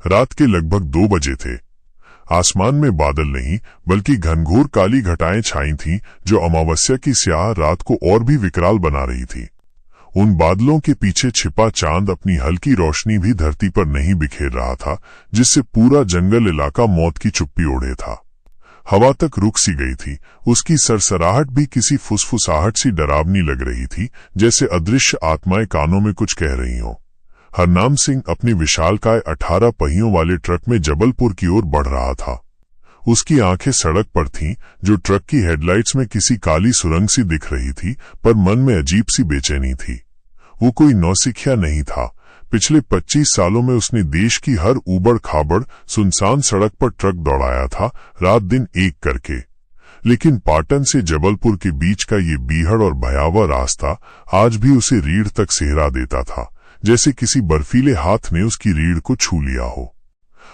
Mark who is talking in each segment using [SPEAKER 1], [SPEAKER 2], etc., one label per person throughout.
[SPEAKER 1] रात के लगभग 2 बजे थे। आसमान में बादल नहीं बल्कि घनघोर काली घटाएं छाई थीं जो अमावस्या की स्याह रात को और भी विकराल बना रही थी। उन बादलों के पीछे छिपा चांद अपनी हल्की रोशनी भी धरती पर नहीं बिखेर रहा था, जिससे पूरा जंगल इलाका मौत की चुप्पी ओढ़े था। हवा तक रुक सी गई थी, उसकी सरसराहट भी किसी फुसफुसाहट सी डरावनी लग रही थी, जैसे अदृश्य आत्माएं कानों में कुछ कह रही हों। हरनाम सिंह अपनी विशालकाय 18 पहियों वाले ट्रक में जबलपुर की ओर बढ़ रहा था। उसकी आंखें सड़क पर थीं, जो ट्रक की हेडलाइट्स में किसी काली सुरंग सी दिख रही थी, पर मन में अजीब सी बेचैनी थी। वो कोई नौसिखिया नहीं था। पिछले 25 सालों में उसने देश की हर ऊबड़ खाबड़ सुनसान सड़क पर ट्रक दौड़ाया था, रात दिन एक करके। लेकिन पाटन से जबलपुर के बीच का ये बीहड़ और भयावह रास्ता आज भी उसे रीढ़ तक सेहरा देता था, जैसे किसी बर्फीले हाथ ने उसकी रीढ़ को छू लिया हो।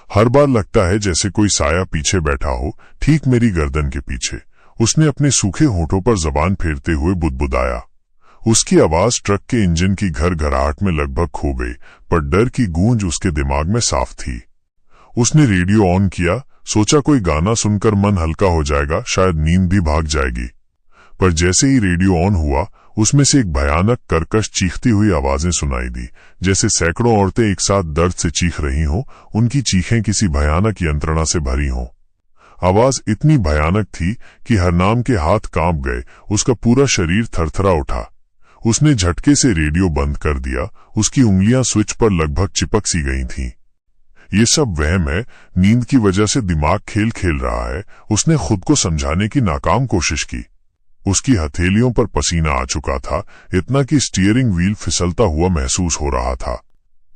[SPEAKER 1] हर बार लगता है जैसे कोई साया पीछे बैठा हो, ठीक मेरी गर्दन के पीछे। उसने अपने सूखे होठों पर जबान फेरते हुए बुदबुदाया। उसकी आवाज ट्रक के इंजन की घरघराहट में लगभग खो गई, पर डर की गूंज उसके दिमाग में साफ थी। उसने रेडियो ऑन किया, सोचा कोई गाना सुनकर मन हल्का हो जाएगा, शायद नींद भी भाग जाएगी। पर जैसे ही रेडियो ऑन हुआ, उसमें से एक भयानक कर्कश चीखती हुई आवाजें सुनाई दी, जैसे सैकड़ों औरतें एक साथ दर्द से चीख रही हों। उनकी चीखें किसी भयानक यंत्रणा से भरी हों। आवाज इतनी भयानक थी कि हरनाम के हाथ कांप गए, उसका पूरा शरीर थरथरा उठा। उसने झटके से रेडियो बंद कर दिया। उसकी उंगलियां स्विच पर लगभग चिपक सी गई थीं। ये सब वहम है, नींद की वजह से दिमाग खेल खेल रहा है। उसने खुद को समझाने की नाकाम कोशिश की। उसकी हथेलियों पर पसीना आ चुका था, इतना कि स्टीयरिंग व्हील फिसलता हुआ महसूस हो रहा था।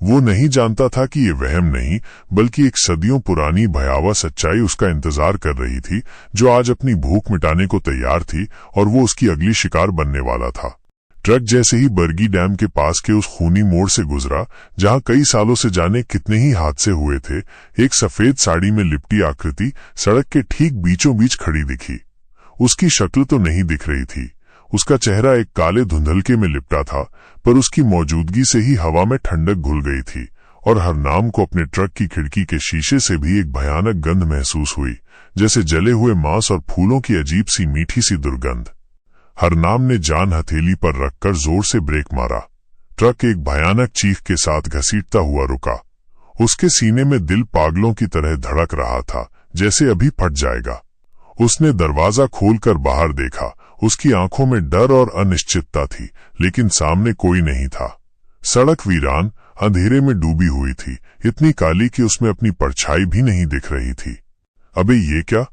[SPEAKER 1] वो नहीं जानता था कि ये वहम नहीं, बल्कि एक सदियों पुरानी भयावह सच्चाई उसका इंतजार कर रही थी, जो आज अपनी भूख मिटाने को तैयार थी, और वो उसकी अगली शिकार बनने वाला था। ट्रक जैसे ही बरगी डैम के पास के उस खूनी मोड़ से गुजरा, जहां कई सालों से जाने कितने ही हादसे हुए थे, एक सफेद साड़ी में लिपटी आकृति सड़क के ठीक बीचों बीच खड़ी दिखी। उसकी शक्ल तो नहीं दिख रही थी, उसका चेहरा एक काले धुंधलके में लिपटा था, पर उसकी मौजूदगी से ही हवा में ठंडक घुल गई थी, और हरनाम को अपने ट्रक की खिड़की के शीशे से भी एक भयानक गंध महसूस हुई, जैसे जले हुए मांस और फूलों की अजीब सी मीठी सी दुर्गंध। हरनाम ने जान हथेली पर रखकर जोर से ब्रेक मारा। ट्रक एक भयानक चीख के साथ घसीटता हुआ रुका। उसके सीने में दिल पागलों की तरह धड़क रहा था, जैसे अभी फट जाएगा। उसने दरवाजा खोलकर बाहर देखा। उसकी आंखों में डर और अनिश्चितता थी, लेकिन सामने कोई नहीं था। सड़क वीरान, अंधेरे में डूबी हुई थी, इतनी काली कि उसमें अपनी परछाई भी नहीं दिख रही थी। अबे ये क्या?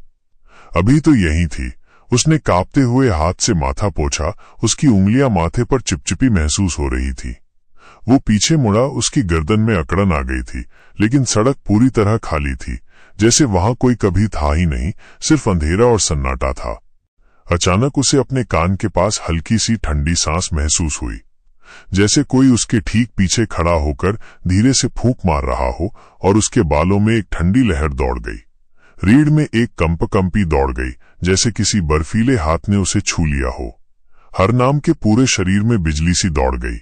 [SPEAKER 1] अभी तो यही थी। उसने कांपते हुए हाथ से माथा पोंछा। उसकी उंगलियां माथे पर चिपचिपी महसूस हो रही थी। वो पीछे मुड़ा, उसकी गर्दन में अकड़न आ गई थी, लेकिन सड़क पूरी तरह खाली थी, जैसे वहां कोई कभी था ही नहीं, सिर्फ अंधेरा और सन्नाटा था। अचानक उसे अपने कान के पास हल्की सी ठंडी सांस महसूस हुई, जैसे कोई उसके ठीक पीछे खड़ा होकर धीरे से फूंक मार रहा हो, और उसके बालों में एक ठंडी लहर दौड़ गई। रीढ़ में एक कंपकंपी दौड़ गई, जैसे किसी बर्फीले हाथ ने उसे छू लिया हो। हरनाम के पूरे शरीर में बिजली सी दौड़ गई।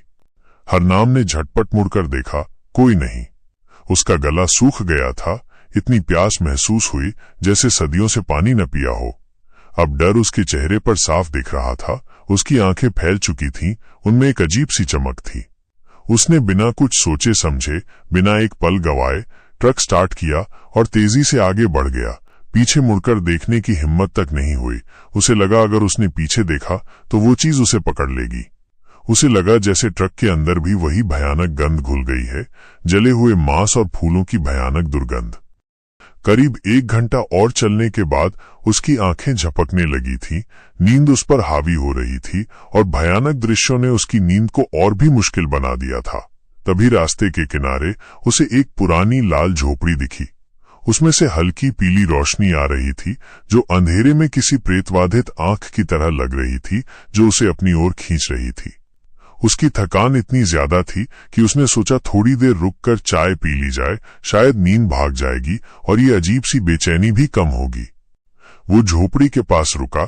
[SPEAKER 1] हरनाम ने झटपट मुड़कर देखा, कोई नहीं। उसका गला सूख गया था, इतनी प्यास महसूस हुई जैसे सदियों से पानी न पिया हो। अब डर उसके चेहरे पर साफ दिख रहा था। उसकी आंखें फैल चुकी थीं, उनमें एक अजीब सी चमक थी। उसने बिना कुछ सोचे समझे, बिना एक पल गवाए ट्रक स्टार्ट किया और तेजी से आगे बढ़ गया। पीछे मुड़कर देखने की हिम्मत तक नहीं हुई। उसे लगा अगर उसने पीछे देखा तो वो चीज उसे पकड़ लेगी। उसे लगा जैसे ट्रक के अंदर भी वही भयानक गंध घुल गई है, जले हुए मांस और फूलों की भयानक दुर्गंध। करीब 1 घंटा और चलने के बाद उसकी आंखें झपकने लगी थी। नींद उस पर हावी हो रही थी, और भयानक दृश्यों ने उसकी नींद को और भी मुश्किल बना दिया था। तभी रास्ते के किनारे उसे एक पुरानी लाल झोपड़ी दिखी। उसमें से हल्की पीली रोशनी आ रही थी, जो अंधेरे में किसी प्रेतवाधित आंख की तरह लग रही थी, जो उसे अपनी ओर खींच रही थी। उसकी थकान इतनी ज्यादा थी कि उसने सोचा थोड़ी देर रुककर चाय पी ली जाए, शायद नींद भाग जाएगी और ये अजीब सी बेचैनी भी कम होगी। वो झोपड़ी के पास रुका।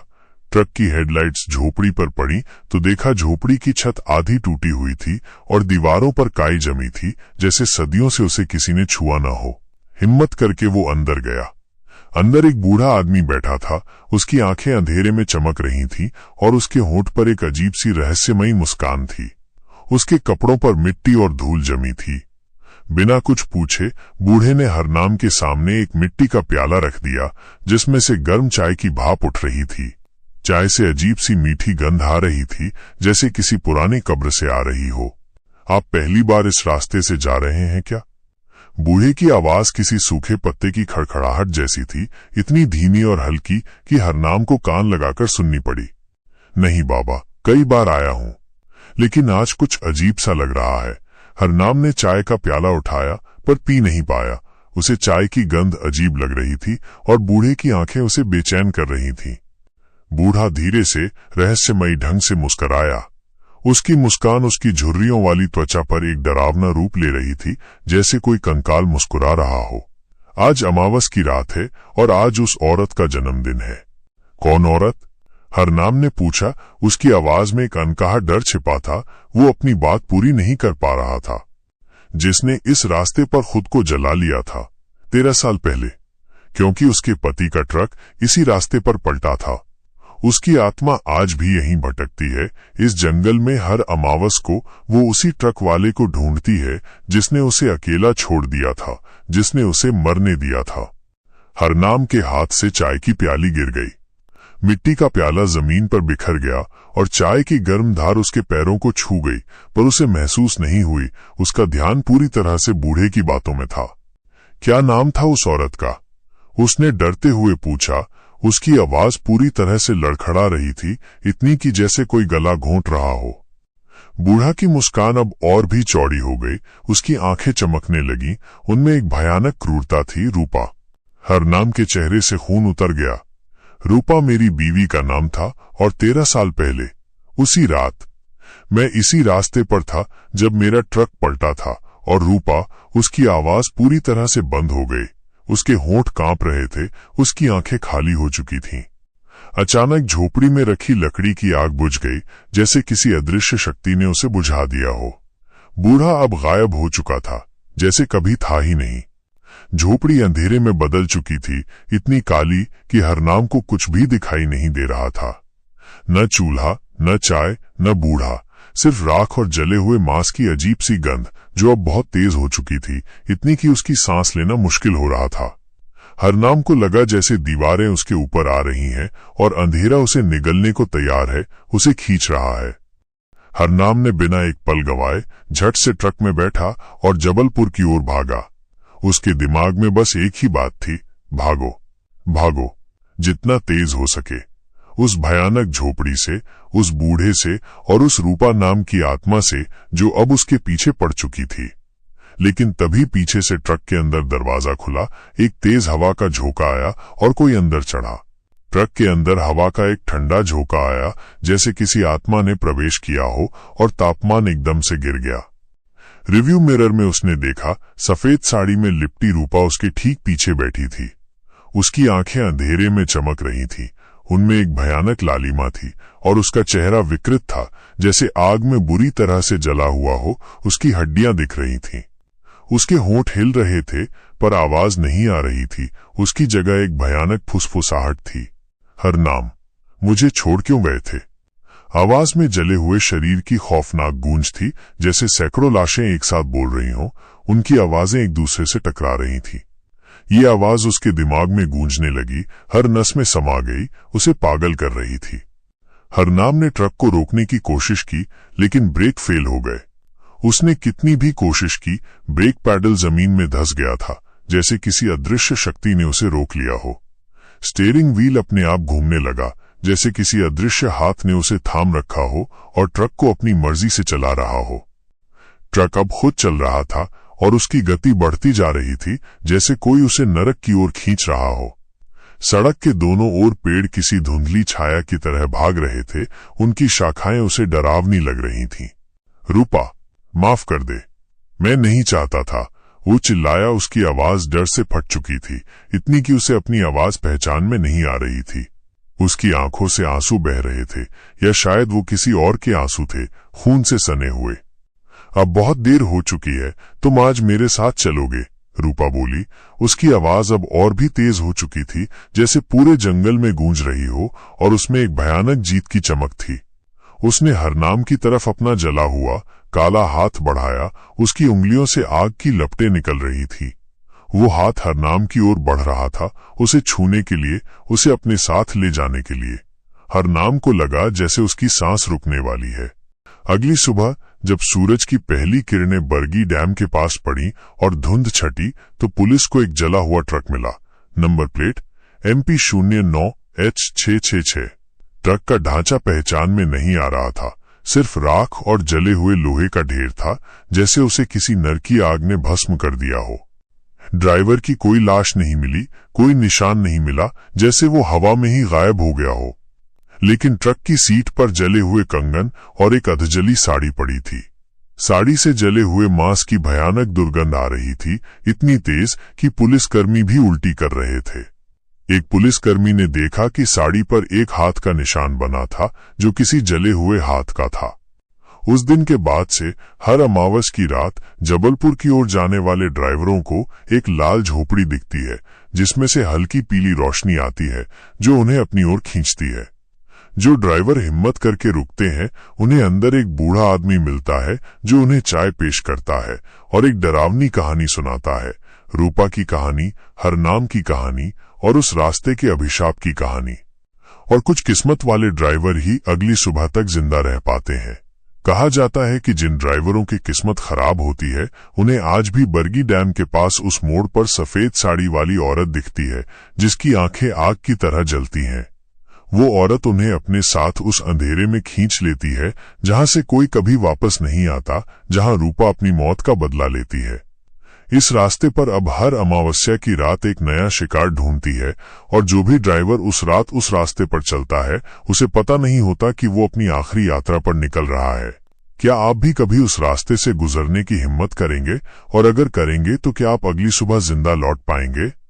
[SPEAKER 1] ट्रक की हेडलाइट्स झोपड़ी पर पड़ी तो देखा झोपड़ी की छत आधी टूटी हुई थी और दीवारों पर काई जमी थी, जैसे सदियों से उसे किसी ने छुआ न हो। हिम्मत करके वो अंदर गया। अंदर एक बूढ़ा आदमी बैठा था। उसकी आंखें अंधेरे में चमक रही थीं और उसके होंठ पर एक अजीब सी रहस्यमयी मुस्कान थी। उसके कपड़ों पर मिट्टी और धूल जमी थी। बिना कुछ पूछे बूढ़े ने हरनाम के सामने एक मिट्टी का प्याला रख दिया, जिसमें से गर्म चाय की भाप उठ रही थी। चाय से अजीब सी मीठी गंध आ रही थी, जैसे किसी पुरानी कब्र से आ रही हो। आप पहली बार इस रास्ते से जा रहे हैं क्या? बूढ़े की आवाज किसी सूखे पत्ते की खड़खड़ाहट जैसी थी, इतनी धीमी और हल्की कि हरनाम को कान लगाकर सुननी पड़ी। नहीं बाबा, कई बार आया हूं, लेकिन आज कुछ अजीब सा लग रहा है। हरनाम ने चाय का प्याला उठाया पर पी नहीं पाया। उसे चाय की गंध अजीब लग रही थी और बूढ़े की आंखें उसे बेचैन कर रही थीं। बूढ़ा धीरे से रहस्यमयी ढंग से मुस्कराया। उसकी मुस्कान उसकी झुर्रियों वाली त्वचा पर एक डरावना रूप ले रही थी, जैसे कोई कंकाल मुस्कुरा रहा हो। आज अमावस की रात है और आज उस औरत का जन्मदिन है। कौन औरत? हरनाम ने पूछा। उसकी आवाज में एक अनकहा डर छिपा था। वो अपनी बात पूरी नहीं कर पा रहा था। जिसने इस रास्ते पर खुद को जला लिया था 13 साल पहले, क्योंकि उसके पति का ट्रक इसी रास्ते पर पलटा था। उसकी आत्मा आज भी यहीं भटकती है। इस जंगल में हर अमावस को वो उसी ट्रक वाले को ढूंढती है, जिसने उसे अकेला छोड़ दिया था, जिसने उसे मरने दिया था। हरनाम के हाथ से चाय की प्याली गिर गई। मिट्टी का प्याला जमीन पर बिखर गया और चाय की गर्म धार उसके पैरों को छू गई, पर उसे महसूस नहीं हुई। उसका ध्यान पूरी तरह से बूढ़े की बातों में था। क्या नाम था उस औरत का? उसने डरते हुए पूछा। उसकी आवाज पूरी तरह से लड़खड़ा रही थी, इतनी कि जैसे कोई गला घोंट रहा हो। बूढ़ा की मुस्कान अब और भी चौड़ी हो गई। उसकी आंखें चमकने लगी। उनमें एक भयानक क्रूरता थी। रूपा। हरनाम के चेहरे से खून उतर गया। रूपा मेरी बीवी का नाम था और 13 साल पहले उसी रात मैं इसी रास्ते पर था जब मेरा ट्रक पलटा था। और रूपा, उसकी आवाज पूरी तरह से बंद हो गई। उसके होंठ कांप रहे थे। उसकी आंखें खाली हो चुकी थीं। अचानक झोपड़ी में रखी लकड़ी की आग बुझ गई, जैसे किसी अदृश्य शक्ति ने उसे बुझा दिया हो। बूढ़ा अब गायब हो चुका था, जैसे कभी था ही नहीं। झोपड़ी अंधेरे में बदल चुकी थी, इतनी काली कि हरनाम को कुछ भी दिखाई नहीं दे रहा था। न चूल्हा, न चाय, न बूढ़ा, सिर्फ राख और जले हुए मांस की अजीब सी गंध, जो अब बहुत तेज हो चुकी थी, इतनी कि उसकी सांस लेना मुश्किल हो रहा था। हरनाम को लगा जैसे दीवारें उसके ऊपर आ रही हैं और अंधेरा उसे निगलने को तैयार है, उसे खींच रहा है। हरनाम ने बिना एक पल गवाए झट से ट्रक में बैठा और जबलपुर की ओर भागा। उसके दिमाग में बस एक ही बात थी, भागो, भागो, जितना तेज हो सके। उस भयानक झोपड़ी से, उस बूढ़े से और उस रूपा नाम की आत्मा से जो अब उसके पीछे पड़ चुकी थी। लेकिन तभी पीछे से ट्रक के अंदर दरवाजा खुला, एक तेज हवा का झोंका आया और कोई अंदर चढ़ा। ट्रक के अंदर हवा का एक ठंडा झोंका आया, जैसे किसी आत्मा ने प्रवेश किया हो, और तापमान एकदम से गिर गया। रिव्यू मिरर में उसने देखा, सफेद साड़ी में लिपटी रूपा उसके ठीक पीछे बैठी थी। उसकी आंखें अंधेरे में चमक रही थीं, उनमें एक भयानक लालिमा थी और उसका चेहरा विकृत था, जैसे आग में बुरी तरह से जला हुआ हो। उसकी हड्डियां दिख रही थीं। उसके होंठ हिल रहे थे, पर आवाज नहीं आ रही थी। उसकी जगह एक भयानक फुसफुसाहट थी। हरनाम, मुझे छोड़ क्यों गए थे? आवाज में जले हुए शरीर की खौफनाक गूंज थी, जैसे सैकड़ों लाशें एक साथ बोल रही हों। उनकी आवाजें एक दूसरे से टकरा रही थी। ये आवाज उसके दिमाग में गूंजने लगी, हर नस में समा गई, उसे पागल कर रही थी। हरनाम ने ट्रक को रोकने की कोशिश की, लेकिन ब्रेक फेल हो गए। उसने कितनी भी कोशिश की, ब्रेक पैडल जमीन में धंस गया था, जैसे किसी अदृश्य शक्ति ने उसे रोक लिया हो। स्टीयरिंग व्हील अपने आप घूमने लगा, जैसे किसी अदृश्य हाथ ने उसे थाम रखा हो और ट्रक को अपनी मर्जी से चला रहा हो। ट्रक अब खुद चल रहा था और उसकी गति बढ़ती जा रही थी, जैसे कोई उसे नरक की ओर खींच रहा हो। सड़क के दोनों ओर पेड़ किसी धुंधली छाया की तरह भाग रहे थे। उनकी शाखाएं उसे डरावनी लग रही थीं। रूपा, माफ कर दे, मैं नहीं चाहता था, वो चिल्लाया। उसकी आवाज डर से फट चुकी थी, इतनी कि उसे अपनी आवाज पहचान में नहीं आ रही थी। उसकी आंखों से आंसू बह रहे थे, या शायद वो किसी और के आंसू थे, खून से सने हुए। अब बहुत देर हो चुकी है, तुम आज मेरे साथ चलोगे? रूपा बोली। उसकी आवाज अब और भी तेज हो चुकी थी, जैसे पूरे जंगल में गूंज रही हो, और उसमें एक भयानक जीत की चमक थी। उसने हरनाम की तरफ अपना जला हुआ काला हाथ बढ़ाया। उसकी उंगलियों से आग की लपटें निकल रही थी। वो हाथ हरनाम की ओर बढ़ रहा था, उसे छूने के लिए, उसे अपने साथ ले जाने के लिए। हरनाम को लगा जैसे उसकी सांस रुकने वाली है। अगली सुबह जब सूरज की पहली किरणें बरगी डैम के पास पड़ी और धुंध छटी, तो पुलिस को एक जला हुआ ट्रक मिला। Number plate MP09H666। ट्रक का ढांचा पहचान में नहीं आ रहा था, सिर्फ राख और जले हुए लोहे का ढेर था, जैसे उसे किसी नर की आग ने भस्म कर दिया हो। ड्राइवर की कोई लाश नहीं मिली, कोई निशान नहीं मिला, जैसे वो हवा में ही गायब हो गया हो। लेकिन ट्रक की सीट पर जले हुए कंगन और एक अधजली साड़ी पड़ी थी। साड़ी से जले हुए मांस की भयानक दुर्गंध आ रही थी, इतनी तेज कि पुलिसकर्मी भी उल्टी कर रहे थे। एक पुलिसकर्मी ने देखा कि साड़ी पर एक हाथ का निशान बना था, जो किसी जले हुए हाथ का था। उस दिन के बाद से हर अमावस की रात जबलपुर की ओर जाने वाले ड्राइवरों को एक लाल झोपड़ी दिखती है, जिसमें से हल्की पीली रोशनी आती है, जो उन्हें अपनी ओर खींचती है। जो ड्राइवर हिम्मत करके रुकते हैं, उन्हें अंदर एक बूढ़ा आदमी मिलता है, जो उन्हें चाय पेश करता है और एक डरावनी कहानी सुनाता है। रूपा की कहानी, हरनाम की कहानी और उस रास्ते के अभिशाप की कहानी। और कुछ किस्मत वाले ड्राइवर ही अगली सुबह तक जिंदा रह पाते हैं। कहा जाता है कि जिन ड्राइवरों की किस्मत खराब होती है, उन्हें आज भी बरगी डैम के पास उस मोड़ पर सफेद साड़ी वाली औरत दिखती है, जिसकी आंखें आग की तरह जलती हैं। वो औरत उन्हें अपने साथ उस अंधेरे में खींच लेती है, जहां से कोई कभी वापस नहीं आता, जहां रूपा अपनी मौत का बदला लेती है। इस रास्ते पर अब हर अमावस्या की रात एक नया शिकार ढूंढती है, और जो भी ड्राइवर उस रात उस रास्ते पर चलता है, उसे पता नहीं होता कि वो अपनी आखिरी यात्रा पर निकल रहा है। क्या आप भी कभी उस रास्ते से गुजरने की हिम्मत करेंगे? और अगर करेंगे तो क्या आप अगली सुबह जिंदा लौट पाएंगे?